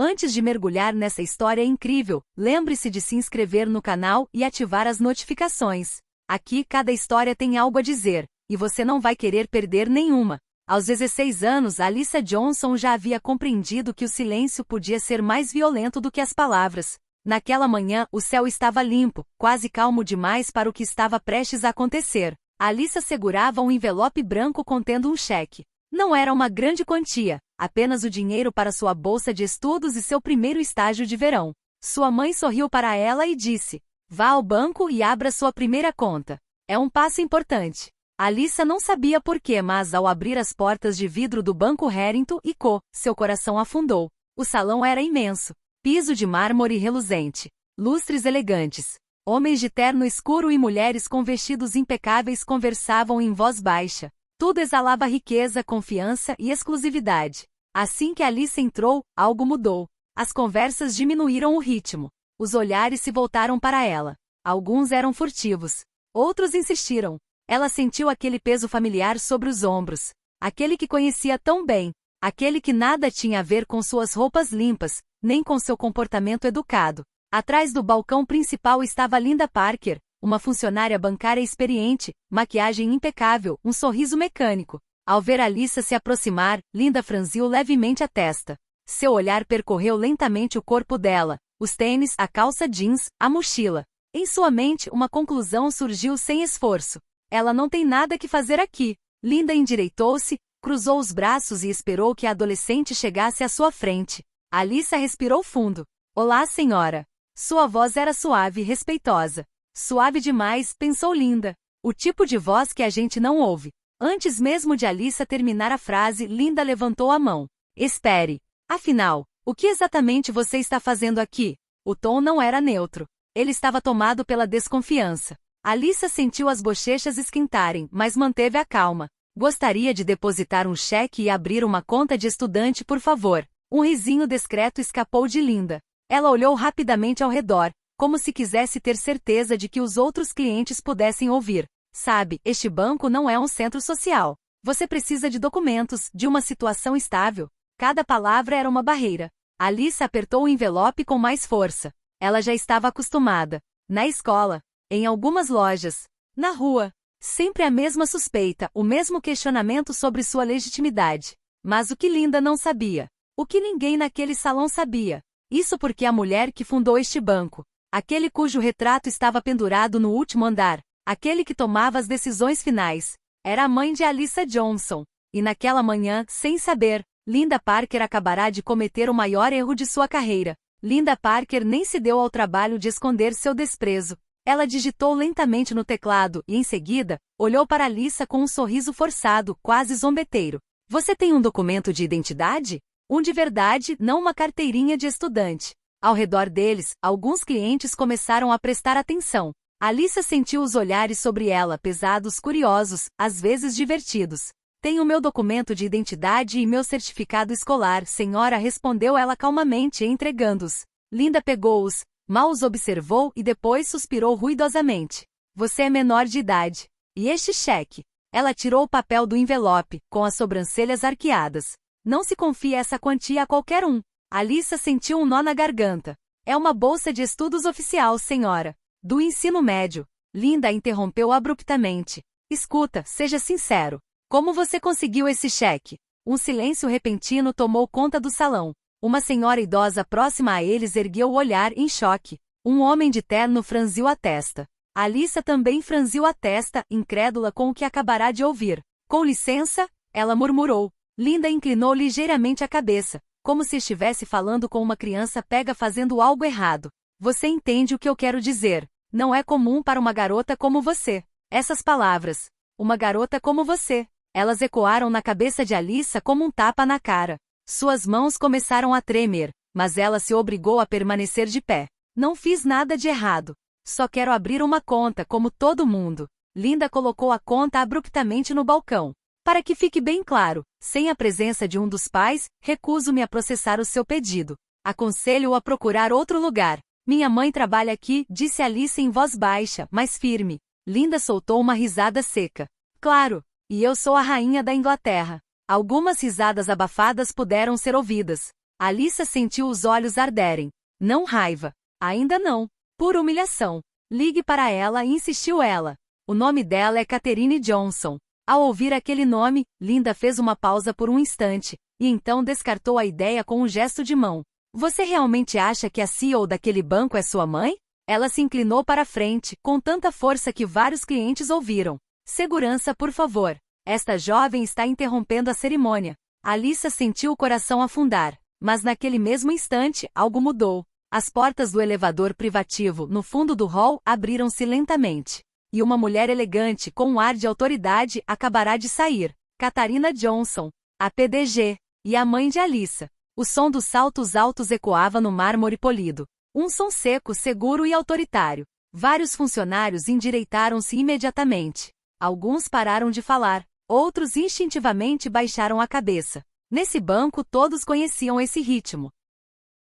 Antes de mergulhar nessa história incrível, lembre-se de se inscrever no canal e ativar as notificações. Aqui cada história tem algo a dizer, e você não vai querer perder nenhuma. Aos 16 anos, Alyssa Johnson já havia compreendido que o silêncio podia ser mais violento do que as palavras. Naquela manhã, o céu estava limpo, quase calmo demais para o que estava prestes a acontecer. Alyssa segurava um envelope branco contendo um cheque. Não era uma grande quantia, apenas o dinheiro para sua bolsa de estudos e seu primeiro estágio de verão. Sua mãe sorriu para ela e disse: "Vá ao banco e abra sua primeira conta. É um passo importante." Alyssa não sabia porquê, mas ao abrir as portas de vidro do Banco Harrington & Co., seu coração afundou. O salão era imenso. Piso de mármore reluzente. Lustres elegantes. Homens de terno escuro e mulheres com vestidos impecáveis conversavam em voz baixa. Tudo exalava riqueza, confiança e exclusividade. Assim que Alyssa entrou, algo mudou. As conversas diminuíram o ritmo. Os olhares se voltaram para ela. Alguns eram furtivos. Outros insistiram. Ela sentiu aquele peso familiar sobre os ombros. Aquele que conhecia tão bem. Aquele que nada tinha a ver com suas roupas limpas, nem com seu comportamento educado. Atrás do balcão principal estava Linda Parker, uma funcionária bancária experiente, maquiagem impecável, um sorriso mecânico. Ao ver Alyssa se aproximar, Linda franziu levemente a testa. Seu olhar percorreu lentamente o corpo dela, os tênis, a calça jeans, a mochila. Em sua mente, uma conclusão surgiu sem esforço. Ela não tem nada que fazer aqui. Linda endireitou-se, cruzou os braços e esperou que a adolescente chegasse à sua frente. Alyssa respirou fundo. "Olá, senhora." Sua voz era suave e respeitosa. Suave demais, pensou Linda. O tipo de voz que a gente não ouve. Antes mesmo de Alyssa terminar a frase, Linda levantou a mão. "Espere. Afinal, o que exatamente você está fazendo aqui?" O tom não era neutro. Ele estava tomado pela desconfiança. Alyssa sentiu as bochechas esquentarem, mas manteve a calma. "Gostaria de depositar um cheque e abrir uma conta de estudante, por favor." Um risinho discreto escapou de Linda. Ela olhou rapidamente ao redor, como se quisesse ter certeza de que os outros clientes pudessem ouvir. "Sabe, este banco não é um centro social. Você precisa de documentos, de uma situação estável." Cada palavra era uma barreira. Alyssa apertou o envelope com mais força. Ela já estava acostumada. Na escola. Em algumas lojas. Na rua. Sempre a mesma suspeita, o mesmo questionamento sobre sua legitimidade. Mas o que Linda não sabia? O que ninguém naquele salão sabia? Isso porque a mulher que fundou este banco, aquele cujo retrato estava pendurado no último andar, aquele que tomava as decisões finais, era a mãe de Alyssa Johnson. E naquela manhã, sem saber, Linda Parker acabará de cometer o maior erro de sua carreira. Linda Parker nem se deu ao trabalho de esconder seu desprezo. Ela digitou lentamente no teclado e, em seguida, olhou para Alyssa com um sorriso forçado, quase zombeteiro. "Você tem um documento de identidade? Um de verdade, não uma carteirinha de estudante." Ao redor deles, alguns clientes começaram a prestar atenção. Alyssa sentiu os olhares sobre ela, pesados, curiosos, às vezes divertidos. "Tenho meu documento de identidade e meu certificado escolar, senhora", respondeu ela calmamente, entregando-os. Linda pegou-os, mal os observou e depois suspirou ruidosamente. "Você é menor de idade. E este cheque?" Ela tirou o papel do envelope, com as sobrancelhas arqueadas. "Não se confie essa quantia a qualquer um." Alyssa sentiu um nó na garganta. "É uma bolsa de estudos oficial, senhora. Do ensino médio." Linda interrompeu abruptamente. "Escuta, seja sincero. Como você conseguiu esse cheque?" Um silêncio repentino tomou conta do salão. Uma senhora idosa próxima a eles ergueu o olhar em choque. Um homem de terno franziu a testa. Alyssa também franziu a testa, incrédula com o que acabará de ouvir. "Com licença?" ela murmurou. Linda inclinou ligeiramente a cabeça, como se estivesse falando com uma criança pega fazendo algo errado. "Você entende o que eu quero dizer? Não é comum para uma garota como você." Essas palavras, "uma garota como você", elas ecoaram na cabeça de Alyssa como um tapa na cara. Suas mãos começaram a tremer, mas ela se obrigou a permanecer de pé. "Não fiz nada de errado. Só quero abrir uma conta como todo mundo." Linda colocou a conta abruptamente no balcão. "Para que fique bem claro, sem a presença de um dos pais, recuso-me a processar o seu pedido. Aconselho-o a procurar outro lugar. Minha mãe trabalha aqui", disse Alyssa em voz baixa, mas firme. Linda soltou uma risada seca. "Claro, e eu sou a rainha da Inglaterra." Algumas risadas abafadas puderam ser ouvidas. Alyssa sentiu os olhos arderem. Não raiva. Ainda não. Pura humilhação. Ligue para ela, insistiu ela. O nome dela é Catherine Johnson. Ao ouvir aquele nome, Linda fez uma pausa por um instante, e então descartou a ideia com um gesto de mão. Você realmente acha que a CEO daquele banco é sua mãe? Ela se inclinou para a frente, com tanta força que vários clientes ouviram. Segurança, por favor. Esta jovem está interrompendo a cerimônia. Alyssa sentiu o coração afundar. Mas naquele mesmo instante, algo mudou. As portas do elevador privativo, no fundo do hall, abriram-se lentamente. E uma mulher elegante, com um ar de autoridade, acabará de sair. Catarina Johnson, a PDG, e a mãe de Alyssa. O som dos saltos altos ecoava no mármore polido. Um som seco, seguro e autoritário. Vários funcionários endireitaram-se imediatamente. Alguns pararam de falar, outros instintivamente baixaram a cabeça. Nesse banco todos conheciam esse ritmo.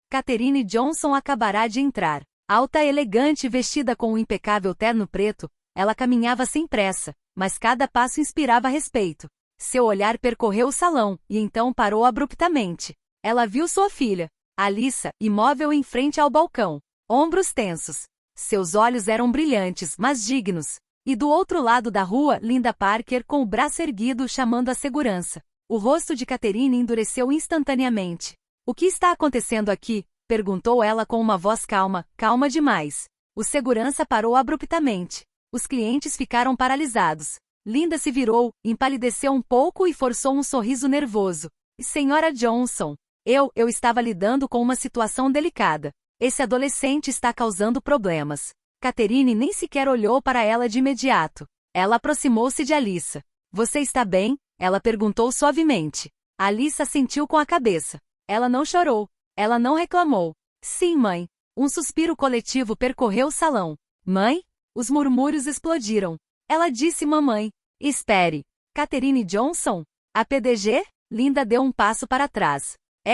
Catherine Johnson acabará de entrar. Alta, elegante, vestida com um impecável terno preto, ela caminhava sem pressa, mas cada passo inspirava respeito. Seu olhar percorreu o salão, e então parou abruptamente. Ela viu sua filha, Alyssa, imóvel em frente ao balcão, ombros tensos. Seus olhos eram brilhantes, mas dignos. E do outro lado da rua, Linda Parker com o braço erguido chamando a segurança. O rosto de Catherine endureceu instantaneamente. O que está acontecendo aqui? Perguntou ela com uma voz calma, calma demais. O segurança parou abruptamente. Os clientes ficaram paralisados. Linda se virou, empalideceu um pouco e forçou um sorriso nervoso. Senhora Johnson, eu estava lidando com uma situação delicada. Esse adolescente está causando problemas. Catherine nem sequer olhou para ela de imediato. Ela aproximou-se de Alyssa. Você está bem? Ela perguntou suavemente. Alyssa assentiu com a cabeça. Ela não chorou. Ela não reclamou. Sim, mãe. Um suspiro coletivo percorreu o salão. Mãe? Os murmúrios explodiram. Ela disse mamãe. Espere. Catherine Johnson? A PDG? Linda deu um passo para trás.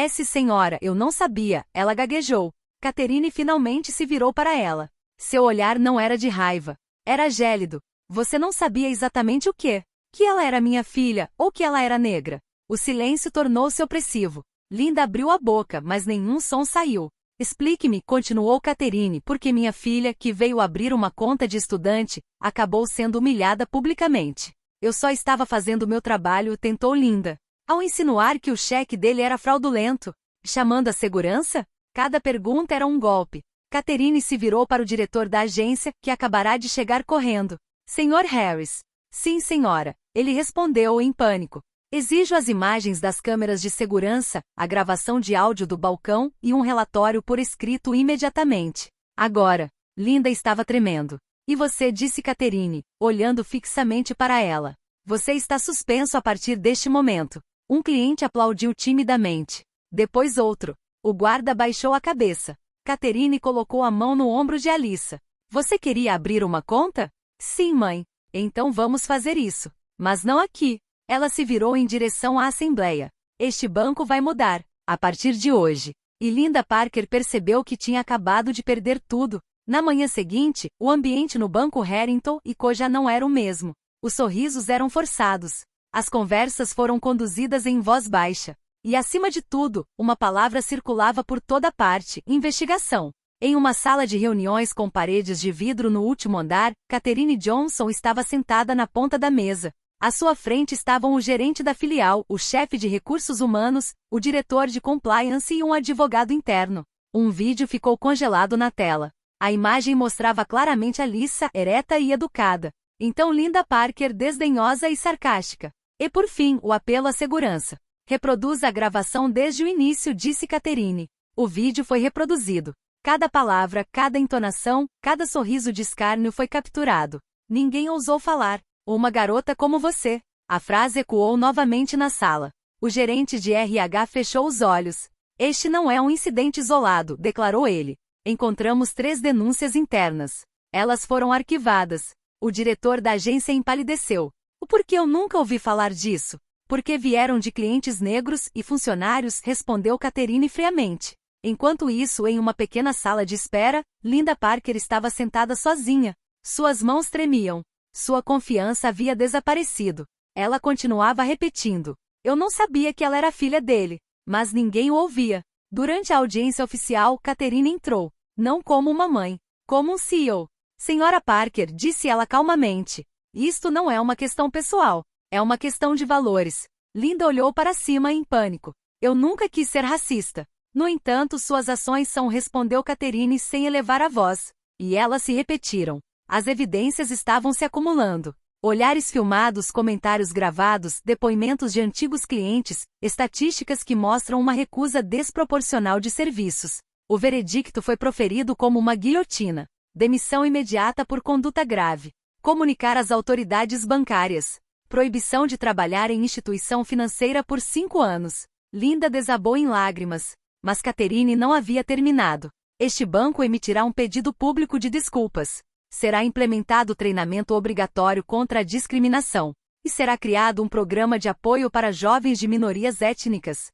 Senhora, eu não sabia, ela gaguejou. Catherine finalmente se virou para ela. Seu olhar não era de raiva. Era gélido. Você não sabia exatamente o quê? Que ela era minha filha, ou que ela era negra. O silêncio tornou-se opressivo. Linda abriu a boca, mas nenhum som saiu. Explique-me, continuou Catherine, porque minha filha, que veio abrir uma conta de estudante, acabou sendo humilhada publicamente. Eu só estava fazendo meu trabalho, tentou Linda. Ao insinuar que o cheque dele era fraudulento, chamando a segurança? Cada pergunta era um golpe. Catherine se virou para o diretor da agência, que acabará de chegar correndo. Senhor Harris. Sim, senhora. Ele respondeu em pânico. Exijo as imagens das câmeras de segurança, a gravação de áudio do balcão e um relatório por escrito imediatamente. Agora. Linda estava tremendo. E você, disse Catherine, olhando fixamente para ela. Você está suspenso a partir deste momento. Um cliente aplaudiu timidamente. Depois outro. O guarda baixou a cabeça. Catherine colocou a mão no ombro de Alyssa. Você queria abrir uma conta? Sim, mãe. Então vamos fazer isso. Mas não aqui. Ela se virou em direção à assembleia. Este banco vai mudar, a partir de hoje. E Linda Parker percebeu que tinha acabado de perder tudo. Na manhã seguinte, o ambiente no Banco Harrington e Co já não era o mesmo. Os sorrisos eram forçados. As conversas foram conduzidas em voz baixa. E acima de tudo, uma palavra circulava por toda parte: investigação. Em uma sala de reuniões com paredes de vidro no último andar, Catherine Johnson estava sentada na ponta da mesa. À sua frente estavam o gerente da filial, o chefe de recursos humanos, o diretor de compliance e um advogado interno. Um vídeo ficou congelado na tela. A imagem mostrava claramente Alyssa, ereta e educada. Então Linda Parker, desdenhosa e sarcástica. E por fim, o apelo à segurança. Reproduza a gravação desde o início, disse Catherine. O vídeo foi reproduzido. Cada palavra, cada entonação, cada sorriso de escárnio foi capturado. Ninguém ousou falar. Uma garota como você. A frase ecoou novamente na sala. O gerente de RH fechou os olhos. Este não é um incidente isolado, declarou ele. Encontramos 3 denúncias internas. Elas foram arquivadas. O diretor da agência empalideceu. O porquê eu nunca ouvi falar disso? Porque vieram de clientes negros e funcionários, respondeu Catherine friamente. Enquanto isso, em uma pequena sala de espera, Linda Parker estava sentada sozinha. Suas mãos tremiam. Sua confiança havia desaparecido. Ela continuava repetindo. Eu não sabia que ela era filha dele. Mas ninguém o ouvia. Durante a audiência oficial, Catherine entrou, não como uma mãe, como um CEO. Senhora Parker, disse ela calmamente. Isto não é uma questão pessoal, é uma questão de valores. Linda olhou para cima em pânico. Eu nunca quis ser racista. No entanto, suas ações são, respondeu Catherine sem elevar a voz. E elas se repetiram. As evidências estavam se acumulando. Olhares filmados, comentários gravados, depoimentos de antigos clientes, estatísticas que mostram uma recusa desproporcional de serviços. O veredicto foi proferido como uma guilhotina. Demissão imediata por conduta grave. Comunicar às autoridades bancárias. Proibição de trabalhar em instituição financeira por 5 anos. Linda desabou em lágrimas. Mas Catherine não havia terminado. Este banco emitirá um pedido público de desculpas. Será implementado treinamento obrigatório contra a discriminação. E será criado um programa de apoio para jovens de minorias étnicas.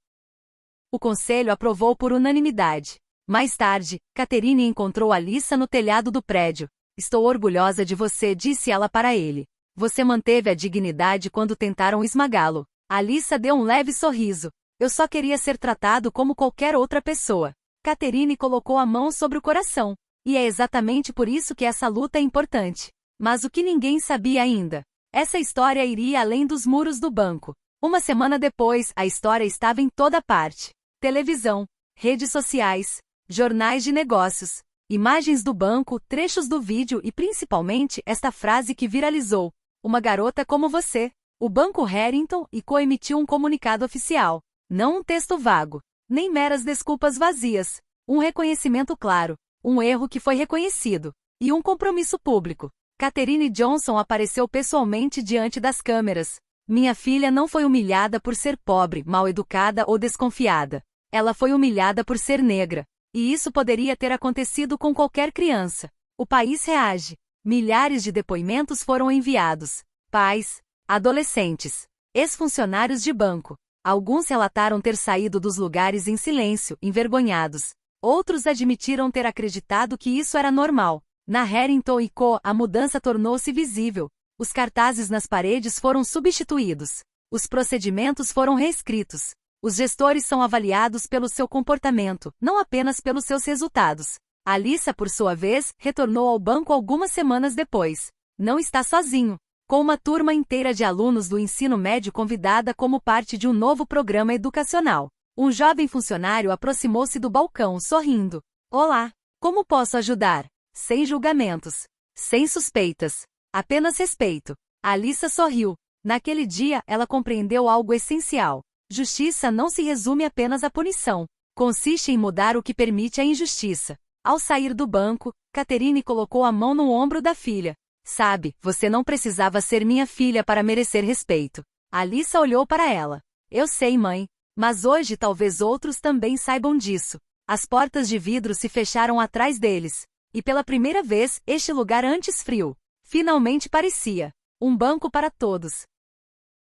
O conselho aprovou por unanimidade. Mais tarde, Catherine encontrou Alyssa no telhado do prédio. Estou orgulhosa de você, disse ela para ele. Você manteve a dignidade quando tentaram esmagá-lo. Alyssa deu um leve sorriso. Eu só queria ser tratado como qualquer outra pessoa. Catherine colocou a mão sobre o coração. E é exatamente por isso que essa luta é importante. Mas o que ninguém sabia ainda. Essa história iria além dos muros do banco. Uma semana depois, a história estava em toda parte. Televisão, redes sociais, jornais de negócios, imagens do banco, trechos do vídeo e principalmente esta frase que viralizou. Uma garota como você. O Banco Harrington e Co emitiu um comunicado oficial. Não um texto vago, nem meras desculpas vazias. Um reconhecimento claro. Um erro que foi reconhecido. E um compromisso público. Catherine Johnson apareceu pessoalmente diante das câmeras. Minha filha não foi humilhada por ser pobre, mal educada ou desconfiada. Ela foi humilhada por ser negra. E isso poderia ter acontecido com qualquer criança. O país reage. Milhares de depoimentos foram enviados. Pais, adolescentes, ex-funcionários de banco. Alguns relataram ter saído dos lugares em silêncio, envergonhados. Outros admitiram ter acreditado que isso era normal. Na Harrington & Co., a mudança tornou-se visível. Os cartazes nas paredes foram substituídos. Os procedimentos foram reescritos. Os gestores são avaliados pelo seu comportamento, não apenas pelos seus resultados. Alyssa, por sua vez, retornou ao banco algumas semanas depois. Não está sozinho. Com uma turma inteira de alunos do ensino médio convidada como parte de um novo programa educacional. Um jovem funcionário aproximou-se do balcão, sorrindo. Olá, como posso ajudar? Sem julgamentos. Sem suspeitas. Apenas respeito. Alyssa sorriu. Naquele dia, ela compreendeu algo essencial. Justiça não se resume apenas à punição. Consiste em mudar o que permite a injustiça. Ao sair do banco, Catherine colocou a mão no ombro da filha. Sabe, você não precisava ser minha filha para merecer respeito. Alyssa olhou para ela. Eu sei, mãe. Mas hoje talvez outros também saibam disso. As portas de vidro se fecharam atrás deles. E pela primeira vez, este lugar antes frio, finalmente parecia um banco para todos.